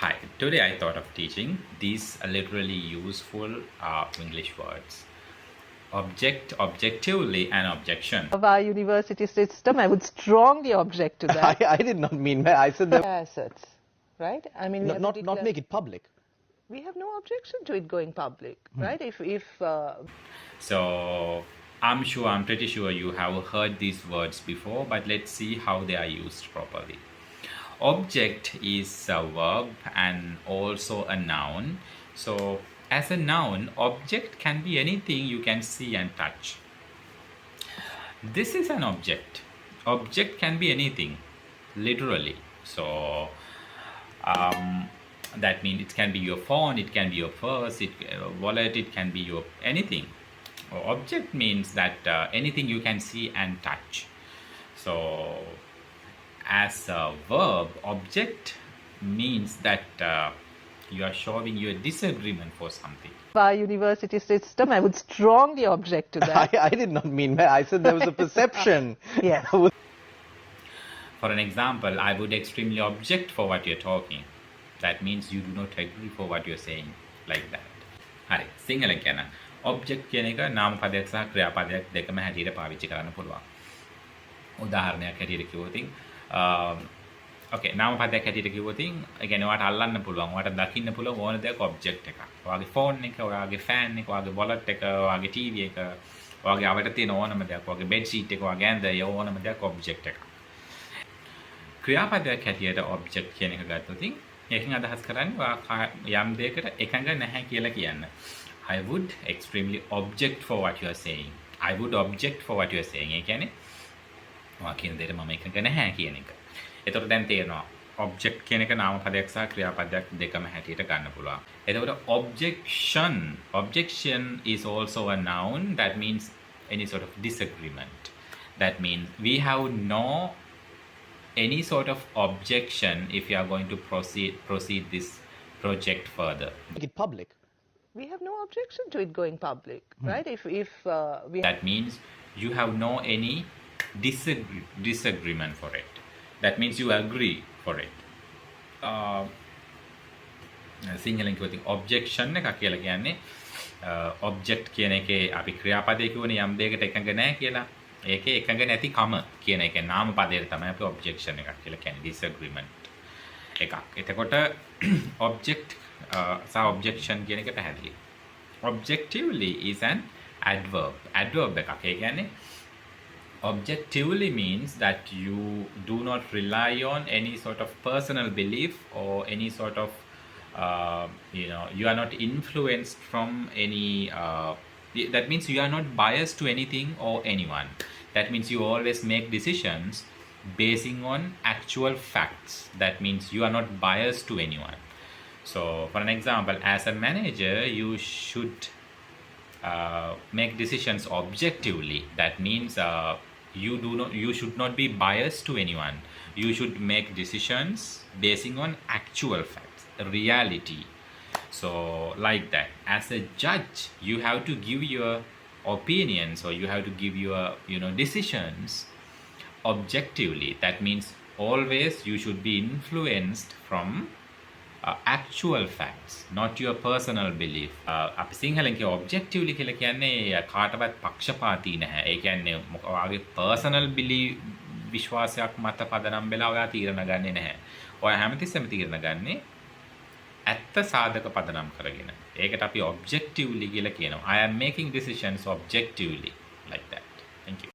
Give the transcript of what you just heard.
Hi, today I thought of teaching these literally useful English words. Object, objectively, and objection. Of our university system, I would strongly object to that. I did not mean that. I said that. Assets, right? I mean, we have to Not declare- make it public. We have no objection to it going public, right? If So I'm pretty sure you have heard these words before, but let's see how they are used properly. Object is a verb and also a noun. So as a noun, object can be anything you can see and touch. This is an object. Object can be anything, literally. So that means it can be your phone, it can be your purse, wallet, it can be your anything. Object means that anything you can see and touch. So as a verb, object means that you are showing your disagreement for something. our university system, I would strongly object to that. I did not mean that. I said there was a perception. Yes. For an example, I would extremely object for what you're talking. That means you do not agree for what you're saying, like that. හරි සිංහලෙන් කියන object කියන එක නාම පදයක් සහ ක්‍රියාපදයක් දෙකම හැටියට පාවිච්චි කරන්න පුළුවන්. උදාහරණයක් හැටියට කිව්වොත් ඕකේ නාම පදයක් හැටියට කිව්වොත් ඒ කියන්නේ ඔයාට අල්ලන්න පුළුවන්, ඔයාට දකින්න පුළුවන් ඕන දෙයක් object එකක්. ඔයාගේ phone එක, ඔයාගේ fan එක, ඔයාගේ wallet එක, ඔයාගේ TV එක, ඔයාගේ අවට තියෙන ඕනම දෙයක්, ඔයාගේ bed sheet එක, ඔයාගේ ඇඳ ඕනම දෙයක් object එකක්. ක්‍රියාපදයක් හැටියට object කියන එක ගත්තොත් ඒකෙන් අදහස් කරන්නේ ඔයා යම් දෙයකට එකඟ නැහැ කියලා කියන්න. I would extremely object for what you are saying. I would object for what you are saying. ඒ කියන්නේ ඔයා කියන දෙයට මම එකඟ නැහැ කියන එක. එතකොට දැන් තේරෙනවා object කියන එක නාම පදයක් සහ ක්‍රියාපදයක් දෙකම හැටියට ගන්න පුළුවන්. එතකොට objection is also a noun. That means any sort of disagreement. That means we have no any sort of objection if you are going to proceed this project further. Make it public. We have no objection to it going public, right? If we That means you have no any disagreement for it. That means you agree for it. සිංහලෙන් කිව්වොත් objection එක කියලා කියන්නේ object කියන එකේ අපි ක්‍රියාපදයේ කියවනේ යම් දෙයකට එකඟ නැහැ කියලා. ඒකේ එකඟ නැති කම කියන එක නාම පදයට තමයි අපි objection එකක් කියලා කියන්නේ disagreement එකක්. එතකොට object සහ objection කියන එක පැහැදිලි. Objectively is an adverb. Adverb එකක්. ඒ කියන්නේ objectively means that you do not rely on any sort of personal belief or any sort of you are not influenced from any that means you are not biased to anything or anyone. That means you always make decisions basing on actual facts. That means you are not biased to anyone. So for an example, as a manager you should make decisions objectively. That means you should not be biased to anyone. You should make decisions basing on actual facts, reality. So like that, as a judge you have to give your opinions or you have to give your decisions objectively. That means always you should be influenced from actual facts, not your personal belief. අපි සිංහලෙන් කිය objectively කියලා කියන්නේ කාටවත් පක්ෂපාතී නැහැ. ඒ කියන්නේ ඔයාගේ personal belief විශ්වාසයක් මත පදනම් වෙලා ඔයා තීරණ ගන්නේ නැහැ. ඔයා හැමතිස්සෙම තීරණ ගන්නේ ඇත්ත සාධක පදනම් කරගෙන. ඒකට අපි objectively කියලා කියනවා. I am making decisions objectively, like that. Thank you.